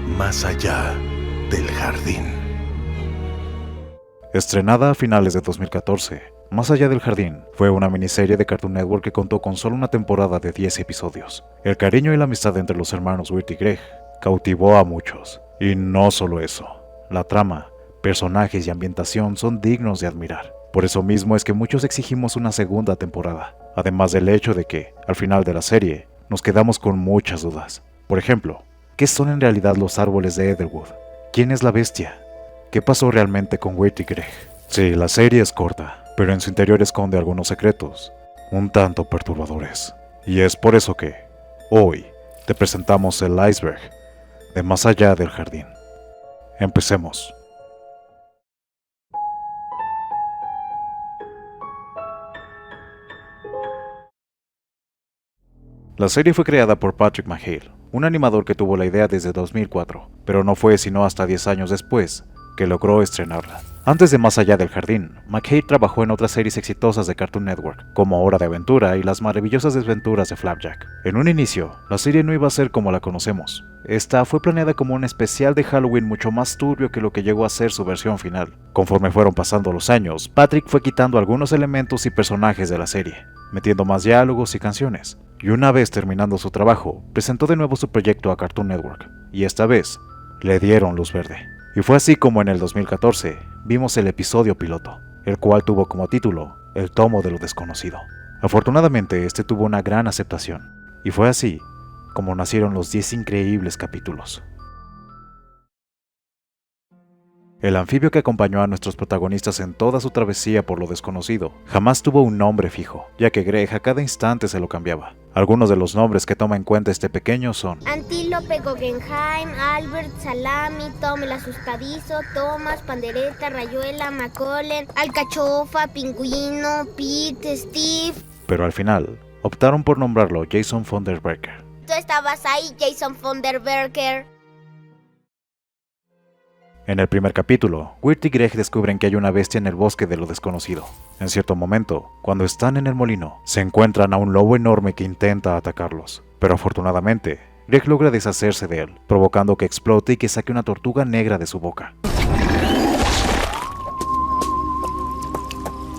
Más allá del jardín. Estrenada a finales de 2014, Más allá del jardín fue una miniserie de Cartoon Network que contó con solo una temporada de 10 episodios. El cariño y la amistad entre los hermanos Wirt y Greg cautivó a muchos. Y no solo eso, la trama, personajes y ambientación son dignos de admirar. Por eso mismo es que muchos exigimos una segunda temporada, además del hecho de que, al final de la serie, nos quedamos con muchas dudas. Por ejemplo, ¿qué son en realidad los árboles de Etherwood? ¿Quién es la bestia? ¿Qué pasó realmente con Wirt y Greg? Sí, la serie es corta, pero en su interior esconde algunos secretos, un tanto perturbadores. Y es por eso que, hoy, te presentamos el iceberg de Más allá del jardín. Empecemos. La serie fue creada por Patrick McHale, un animador que tuvo la idea desde 2004, pero no fue sino hasta 10 años después que logró estrenarla. Antes de Más allá del jardín, McHale trabajó en otras series exitosas de Cartoon Network, como Hora de Aventura y Las maravillosas desventuras de Flapjack. En un inicio, la serie no iba a ser como la conocemos. Esta fue planeada como un especial de Halloween mucho más turbio que lo que llegó a ser su versión final. Conforme fueron pasando los años, Patrick fue quitando algunos elementos y personajes de la serie, metiendo más diálogos y canciones. Y una vez terminando su trabajo, presentó de nuevo su proyecto a Cartoon Network, y esta vez le dieron luz verde. Y fue así como en el 2014 vimos el episodio piloto, el cual tuvo como título El tomo de lo desconocido. Afortunadamente este tuvo una gran aceptación, y fue así como nacieron los 10 increíbles capítulos. El anfibio que acompañó a nuestros protagonistas en toda su travesía por lo desconocido jamás tuvo un nombre fijo, ya que Greg a cada instante se lo cambiaba. Algunos de los nombres que toma en cuenta este pequeño son Antílope, Guggenheim, Albert, Salami, Tom el asustadizo, Thomas, Pandereta, Rayuela, Macaulay, Alcachofa, Pingüino, Pete, Steve. Pero al final, optaron por nombrarlo Jason von der Berker. Tú estabas ahí, Jason von der Berker. En el primer capítulo, Wirt y Greg descubren que hay una bestia en el bosque de lo desconocido. En cierto momento, cuando están en el molino, se encuentran a un lobo enorme que intenta atacarlos. Pero afortunadamente, Greg logra deshacerse de él, provocando que explote y que saque una tortuga negra de su boca.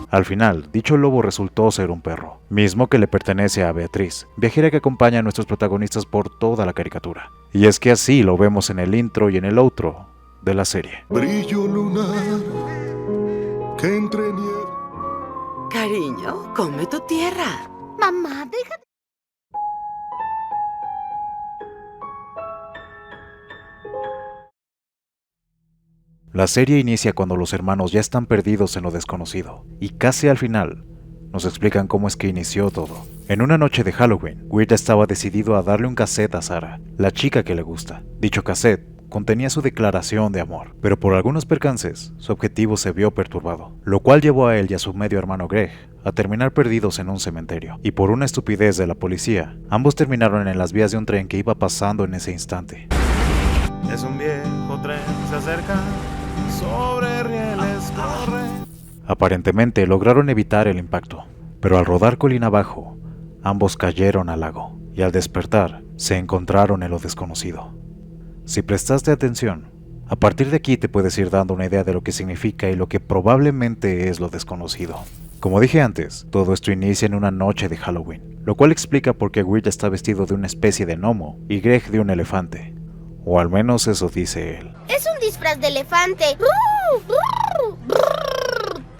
Al final, dicho lobo resultó ser un perro, mismo que le pertenece a Beatriz, viajera que acompaña a nuestros protagonistas por toda la caricatura. Y es que así lo vemos en el intro y en el outro de la serie. Brillo lunar que entre nieve. Cariño, come tu tierra. Mamá, deja de... La serie inicia cuando los hermanos ya están perdidos en lo desconocido, y casi al final nos explican cómo es que inició todo. En una noche de Halloween, Wirt estaba decidido a darle un cassette a Sarah, la chica que le gusta. Dicho cassette contenía su declaración de amor, pero por algunos percances, su objetivo se vio perturbado, lo cual llevó a él y a su medio hermano Greg a terminar perdidos en un cementerio. Y por una estupidez de la policía, ambos terminaron en las vías de un tren que iba pasando en ese instante. Es un viejo tren, se acerca, sobre rieles corre. Aparentemente lograron evitar el impacto, pero al rodar colina abajo, ambos cayeron al lago, y al despertar, se encontraron en lo desconocido. Si prestaste atención, a partir de aquí te puedes ir dando una idea de lo que significa y lo que probablemente es lo desconocido. Como dije antes, todo esto inicia en una noche de Halloween, lo cual explica por qué Wirt está vestido de una especie de gnomo y Greg de un elefante. O al menos eso dice él. Es un disfraz de elefante.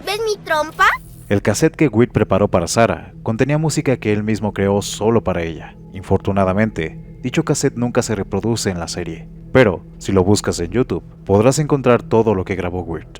¿Ves mi trompa? El cassette que Wirt preparó para Sarah contenía música que él mismo creó solo para ella. Infortunadamente, dicho cassette nunca se reproduce en la serie, pero si lo buscas en YouTube, podrás encontrar todo lo que grabó Wirt.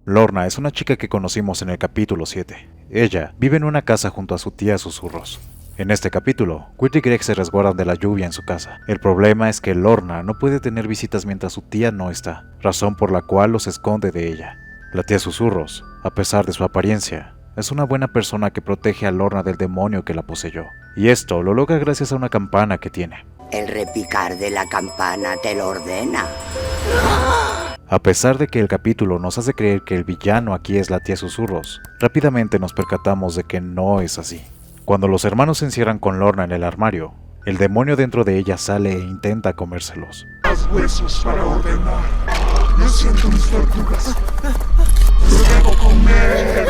Lorna es una chica que conocimos en el capítulo 7. Ella vive en una casa junto a su tía Susurros. En este capítulo, Wirt y Greg se resguardan de la lluvia en su casa. El problema es que Lorna no puede tener visitas mientras su tía no está, razón por la cual los esconde de ella. La tía Susurros, a pesar de su apariencia, es una buena persona que protege a Lorna del demonio que la poseyó. Y esto lo logra gracias a una campana que tiene. El repicar de la campana te lo ordena. A pesar de que el capítulo nos hace creer que el villano aquí es la tía Susurros, rápidamente nos percatamos de que no es así. Cuando los hermanos se encierran con Lorna en el armario, el demonio dentro de ella sale e intenta comérselos. Más huesos para ordenar. Yo siento mis tortugas. Lo debo comer.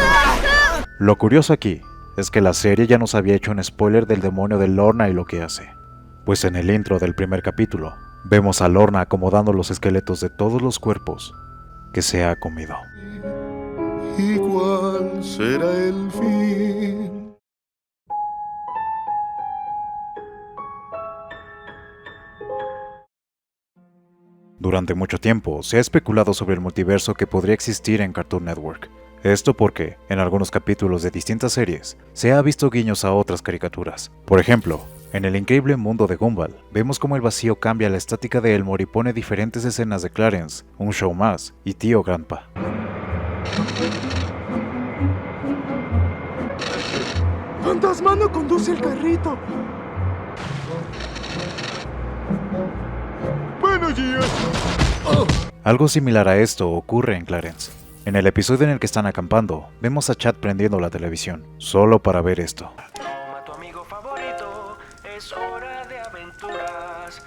Lo curioso aquí es que la serie ya nos había hecho un spoiler del demonio de Lorna y lo que hace. Pues en el intro del primer capítulo, vemos a Lorna acomodando los esqueletos de todos los cuerpos que se ha comido. ¿Y cuál será el fin? Durante mucho tiempo se ha especulado sobre el multiverso que podría existir en Cartoon Network. Esto porque, en algunos capítulos de distintas series, se ha visto guiños a otras caricaturas. Por ejemplo, en El increíble mundo de Gumball, vemos cómo el vacío cambia la estática de Elmore y pone diferentes escenas de Clarence, Un Show Más y Tío Grandpa. ¡Fantasmano conduce el carrito! ¡Buenos días! Algo similar a esto ocurre en Clarence. En el episodio en el que están acampando, vemos a Chad prendiendo la televisión, solo para ver esto. Toma tu amigo favorito, es hora de aventuras.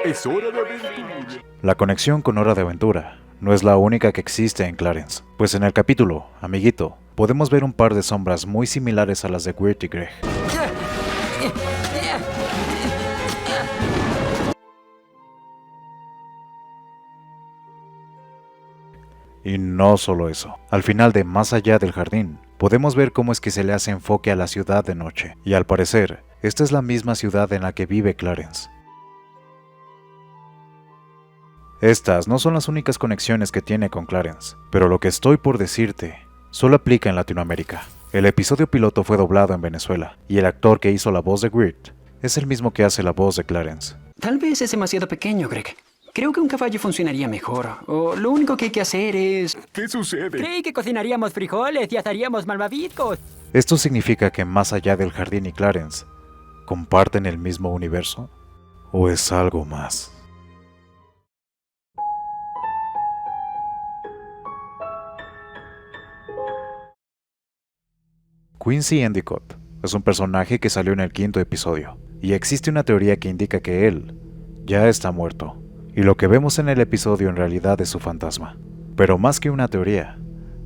¡Es hora de aventura! La conexión con Hora de Aventura no es la única que existe en Clarence, pues en el capítulo, Amiguito, podemos ver un par de sombras muy similares a las de Weird y Greg. Y no solo eso, al final de Más allá del jardín, podemos ver cómo es que se le hace enfoque a la ciudad de noche, y al parecer, esta es la misma ciudad en la que vive Clarence. Estas no son las únicas conexiones que tiene con Clarence, pero lo que estoy por decirte solo aplica en Latinoamérica. El episodio piloto fue doblado en Venezuela, y el actor que hizo la voz de Weird es el mismo que hace la voz de Clarence. Tal vez es demasiado pequeño, Greg. Creo que un caballo funcionaría mejor. O lo único que hay que hacer es... ¿Qué sucede? Creí que cocinaríamos frijoles y asaríamos malvaviscos. ¿Esto significa que Más allá del jardín y Clarence comparten el mismo universo? ¿O es algo más? Quincy Endicott es un personaje que salió en el 5º episodio, y existe una teoría que indica que él ya está muerto, y lo que vemos en el episodio en realidad es su fantasma. Pero más que una teoría,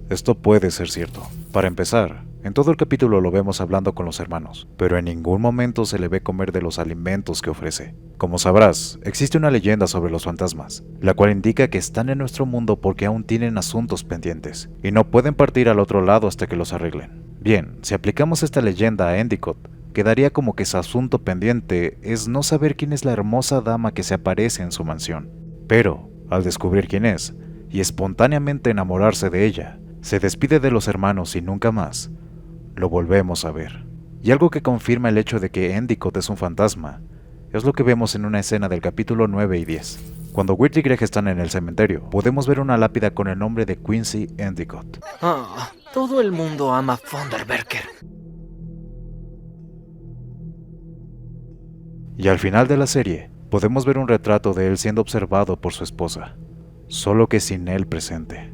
esto puede ser cierto. Para empezar, en todo el capítulo lo vemos hablando con los hermanos, pero en ningún momento se le ve comer de los alimentos que ofrece. Como sabrás, existe una leyenda sobre los fantasmas, la cual indica que están en nuestro mundo porque aún tienen asuntos pendientes, y no pueden partir al otro lado hasta que los arreglen. Bien, si aplicamos esta leyenda a Endicott, quedaría como que su asunto pendiente es no saber quién es la hermosa dama que se aparece en su mansión. Pero, al descubrir quién es, y espontáneamente enamorarse de ella, se despide de los hermanos y nunca más lo volvemos a ver. Y algo que confirma el hecho de que Endicott es un fantasma, es lo que vemos en una escena del capítulo 9 y 10. Cuando Weird y Greg están en el cementerio, podemos ver una lápida con el nombre de Quincy Endicott. Todo el mundo ama Thunderberger. Y al final de la serie, podemos ver un retrato de él siendo observado por su esposa, solo que sin él presente.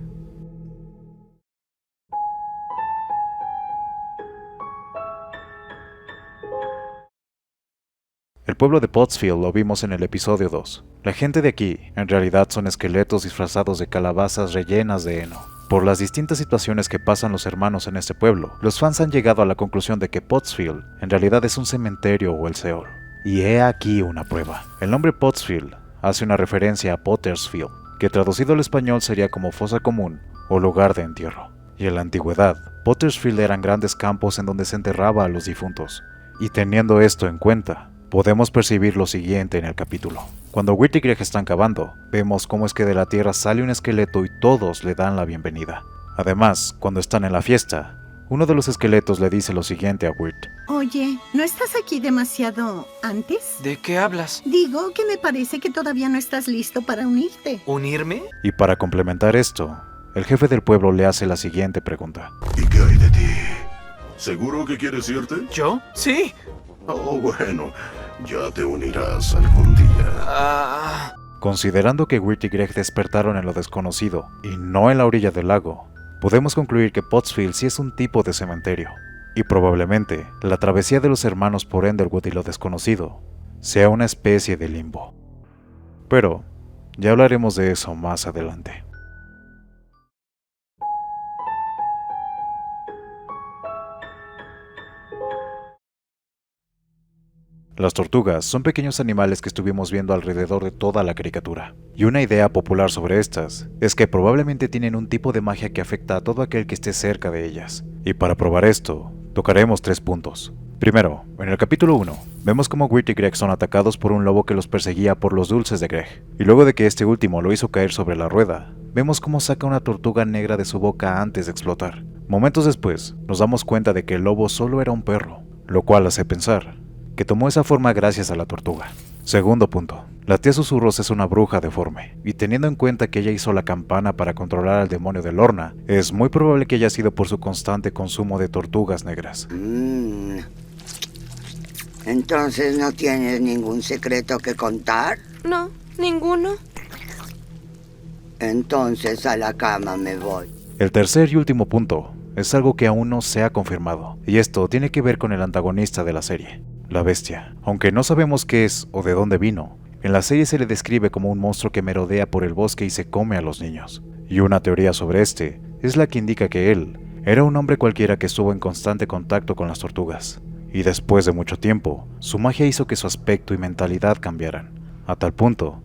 El pueblo de Pottsfield lo vimos en el episodio 2. La gente de aquí, en realidad, son esqueletos disfrazados de calabazas rellenas de heno. Por las distintas situaciones que pasan los hermanos en este pueblo, los fans han llegado a la conclusión de que Pottsfield en realidad es un cementerio o el Seol. Y he aquí una prueba. El nombre Pottsfield hace una referencia a Pottersfield, que traducido al español sería como fosa común o lugar de entierro. Y en la antigüedad, Pottersfield eran grandes campos en donde se enterraba a los difuntos. Y teniendo esto en cuenta, podemos percibir lo siguiente en el capítulo. Cuando Weird y Greg están cavando, vemos cómo es que de la tierra sale un esqueleto y todos le dan la bienvenida. Además, cuando están en la fiesta, uno de los esqueletos le dice lo siguiente a Weird. Oye, ¿no estás aquí demasiado antes? ¿De qué hablas? Digo que me parece que todavía no estás listo para unirte. ¿Unirme? Y para complementar esto, el jefe del pueblo le hace la siguiente pregunta. ¿Y qué hay de ti? ¿Seguro que quieres irte? ¿Yo? Sí. Oh, bueno, ya te unirás algún día. Considerando que Wirt y Greg despertaron en lo desconocido y no en la orilla del lago, podemos concluir que Pottsfield sí es un tipo de cementerio, y probablemente la travesía de los hermanos por Enderwood y lo desconocido sea una especie de limbo. Pero ya hablaremos de eso más adelante. Las tortugas son pequeños animales que estuvimos viendo alrededor de toda la caricatura, y una idea popular sobre estas es que probablemente tienen un tipo de magia que afecta a todo aquel que esté cerca de ellas, y para probar esto, tocaremos 3 puntos. Primero, en el capítulo 1, vemos cómo Wirt y Greg son atacados por un lobo que los perseguía por los dulces de Greg, y luego de que este último lo hizo caer sobre la rueda, vemos cómo saca una tortuga negra de su boca antes de explotar. Momentos después, nos damos cuenta de que el lobo solo era un perro, lo cual hace pensar que tomó esa forma gracias a la tortuga. Segundo punto, la tía Susurros es una bruja deforme, y teniendo en cuenta que ella hizo la campana para controlar al demonio de Lorna, es muy probable que haya sido por su constante consumo de tortugas negras. Entonces, ¿no tienes ningún secreto que contar? No, ninguno. Entonces a la cama me voy. El tercer y último punto es algo que aún no se ha confirmado, y esto tiene que ver con el antagonista de la serie, la bestia. Aunque no sabemos qué es o de dónde vino, en la serie se le describe como un monstruo que merodea por el bosque y se come a los niños. Y una teoría sobre este es la que indica que él era un hombre cualquiera que estuvo en constante contacto con las tortugas. Y después de mucho tiempo, su magia hizo que su aspecto y mentalidad cambiaran, a tal punto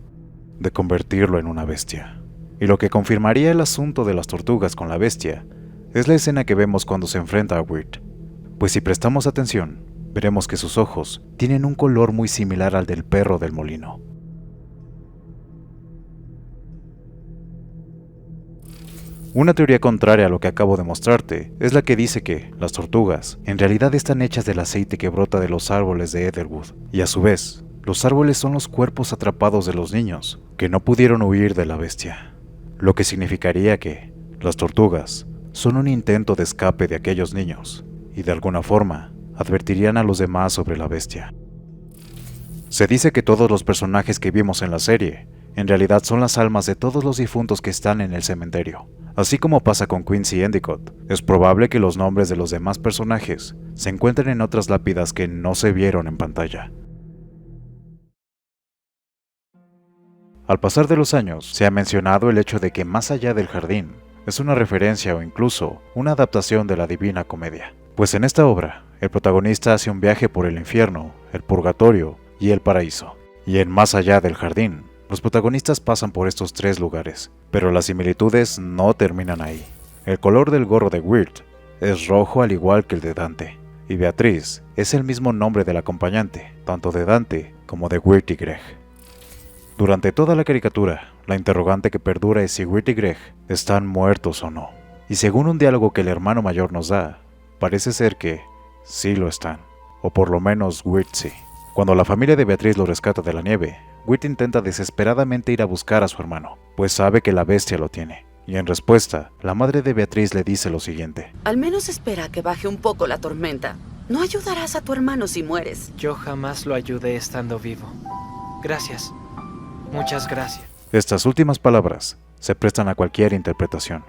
de convertirlo en una bestia. Y lo que confirmaría el asunto de las tortugas con la bestia es la escena que vemos cuando se enfrenta a Wirt. Pues si prestamos atención, veremos que sus ojos tienen un color muy similar al del perro del molino. Una teoría contraria a lo que acabo de mostrarte es la que dice que las tortugas en realidad están hechas del aceite que brota de los árboles de Etherwood, y a su vez, los árboles son los cuerpos atrapados de los niños que no pudieron huir de la bestia, lo que significaría que las tortugas son un intento de escape de aquellos niños, y de alguna forma advertirían a los demás sobre la bestia. Se dice que todos los personajes que vimos en la serie en realidad son las almas de todos los difuntos que están en el cementerio. Así como pasa con Quincy Endicott, es probable que los nombres de los demás personajes se encuentren en otras lápidas que no se vieron en pantalla. Al pasar de los años, se ha mencionado el hecho de que Más allá del jardín es una referencia o incluso una adaptación de la Divina Comedia. Pues en esta obra, el protagonista hace un viaje por el infierno, el purgatorio y el paraíso. Y en Más allá del jardín, los protagonistas pasan por estos 3 lugares, pero las similitudes no terminan ahí. El color del gorro de Wirt es rojo al igual que el de Dante, y Beatriz es el mismo nombre del acompañante, tanto de Dante como de Wirt y Greg. Durante toda la caricatura, la interrogante que perdura es si Wirt y Greg están muertos o no, y según un diálogo que el hermano mayor nos da, parece ser que sí lo están, o por lo menos Wirt sí. Cuando la familia de Beatriz lo rescata de la nieve, Wirt intenta desesperadamente ir a buscar a su hermano, pues sabe que la bestia lo tiene. Y en respuesta, la madre de Beatriz le dice lo siguiente: Al menos espera a que baje un poco la tormenta. No ayudarás a tu hermano si mueres. Yo jamás lo ayudé estando vivo. Gracias. Muchas gracias. Estas últimas palabras se prestan a cualquier interpretación,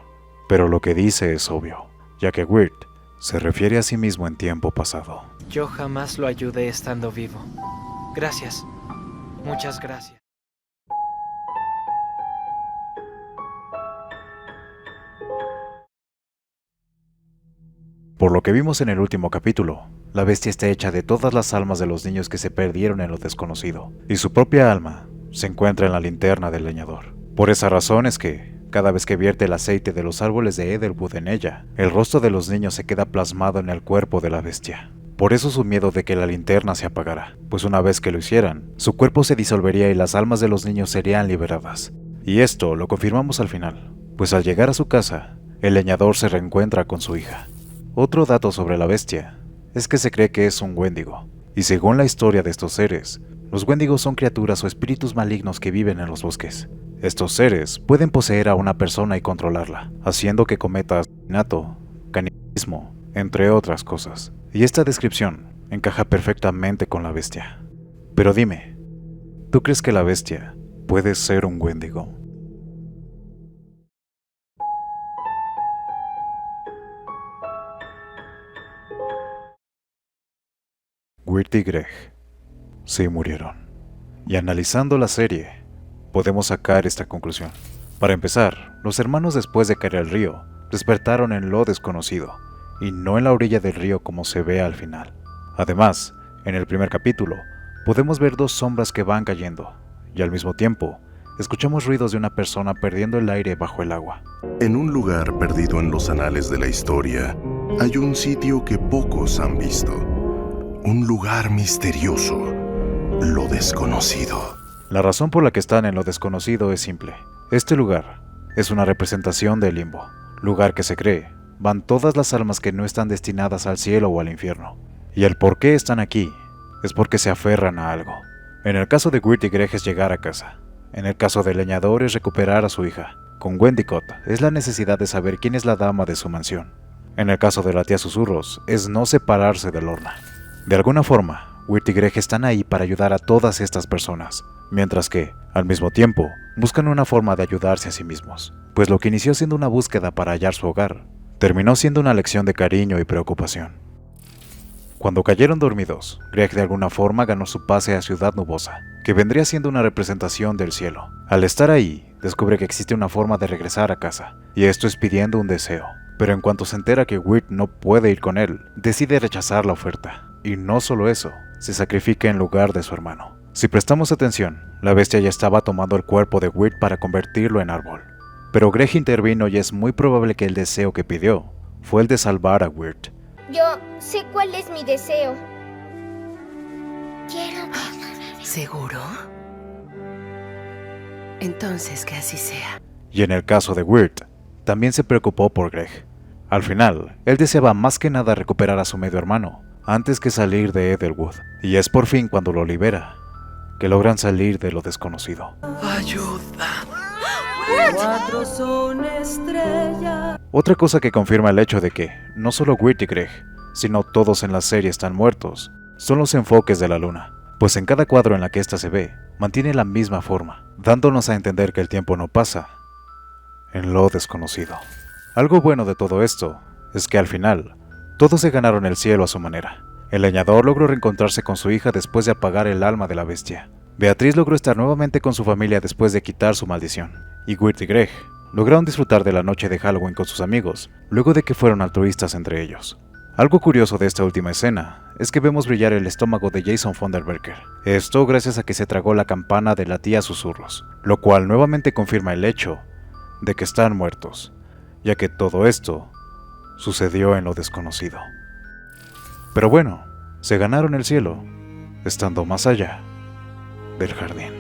pero lo que dice es obvio, ya que Wirt se refiere a sí mismo en tiempo pasado. Yo jamás lo ayudé estando vivo. Gracias. Muchas gracias. Por lo que vimos en el último capítulo, la bestia está hecha de todas las almas de los niños que se perdieron en lo desconocido, y su propia alma se encuentra en la linterna del leñador. Por esa razón es que, cada vez que vierte el aceite de los árboles de Etherwood en ella, el rostro de los niños se queda plasmado en el cuerpo de la bestia. Por eso su miedo de que la linterna se apagara, pues una vez que lo hicieran, su cuerpo se disolvería y las almas de los niños serían liberadas. Y esto lo confirmamos al final, pues al llegar a su casa, el leñador se reencuentra con su hija. Otro dato sobre la bestia es que se cree que es un Wendigo, y según la historia de estos seres, los Wendigos son criaturas o espíritus malignos que viven en los bosques. Estos seres pueden poseer a una persona y controlarla, haciendo que cometa asesinato, canibalismo, entre otras cosas. Y esta descripción encaja perfectamente con la bestia. Pero dime, ¿tú crees que la bestia puede ser un Wendigo. Wirt y Greg sí murieron. Y analizando la serie, podemos sacar esta conclusión. Para empezar, los hermanos después de caer al río, despertaron en lo desconocido, y no en la orilla del río como se ve al final. Además, en el primer capítulo, podemos ver dos sombras que van cayendo, y al mismo tiempo, escuchamos ruidos de una persona perdiendo el aire bajo el agua. En un lugar perdido en los anales de la historia, hay un sitio que pocos han visto. Un lugar misterioso, lo desconocido. La razón por la que están en lo desconocido es simple. Este lugar es una representación del limbo, lugar que se cree van todas las almas que no están destinadas al cielo o al infierno. Y el por qué están aquí es porque se aferran a algo. En el caso de Wirt y Greg es llegar a casa. En el caso del leñador es recuperar a su hija. Con Wendicott es la necesidad de saber quién es la dama de su mansión. En el caso de la tía Susurros es no separarse de Lorna. De alguna forma, Wirt y Greg están ahí para ayudar a todas estas personas, mientras que, al mismo tiempo, buscan una forma de ayudarse a sí mismos, pues lo que inició siendo una búsqueda para hallar su hogar, terminó siendo una lección de cariño y preocupación. Cuando cayeron dormidos, Greg de alguna forma ganó su pase a Ciudad Nubosa, que vendría siendo una representación del cielo. Al estar ahí, descubre que existe una forma de regresar a casa, y esto es pidiendo un deseo. Pero en cuanto se entera que Wirt no puede ir con él, decide rechazar la oferta. Y no solo eso, se sacrifica en lugar de su hermano. Si prestamos atención, la bestia ya estaba tomando el cuerpo de Wirt para convertirlo en árbol. Pero Greg intervino y es muy probable que el deseo que pidió fue el de salvar a Wirt. Yo sé cuál es mi deseo. Quiero... ¿Seguro? Entonces que así sea. Y en el caso de Wirt, también se preocupó por Greg. Al final, él deseaba más que nada recuperar a su medio hermano, antes que salir de Etherwood. Y es por fin cuando lo libera, que logran salir de lo desconocido. ¡Ayuda! ¡Cuatro son estrellas! Otra cosa que confirma el hecho de que no solo Wirt y Greg, sino todos en la serie están muertos, son los enfoques de la luna, pues en cada cuadro en la que ésta se ve, mantiene la misma forma, dándonos a entender que el tiempo no pasa en lo desconocido. Algo bueno de todo esto es que al final, todos se ganaron el cielo a su manera. El leñador logró reencontrarse con su hija después de apagar el alma de la bestia. Beatriz logró estar nuevamente con su familia después de quitar su maldición. Y Wirt y Greg lograron disfrutar de la noche de Halloween con sus amigos, luego de que fueron altruistas entre ellos. Algo curioso de esta última escena es que vemos brillar el estómago de Jason Fonderberker. Esto gracias a que se tragó la campana de la tía Susurros, lo cual nuevamente confirma el hecho de que están muertos, ya que todo esto sucedió en lo desconocido. Pero bueno, se ganaron el cielo, estando más allá del jardín.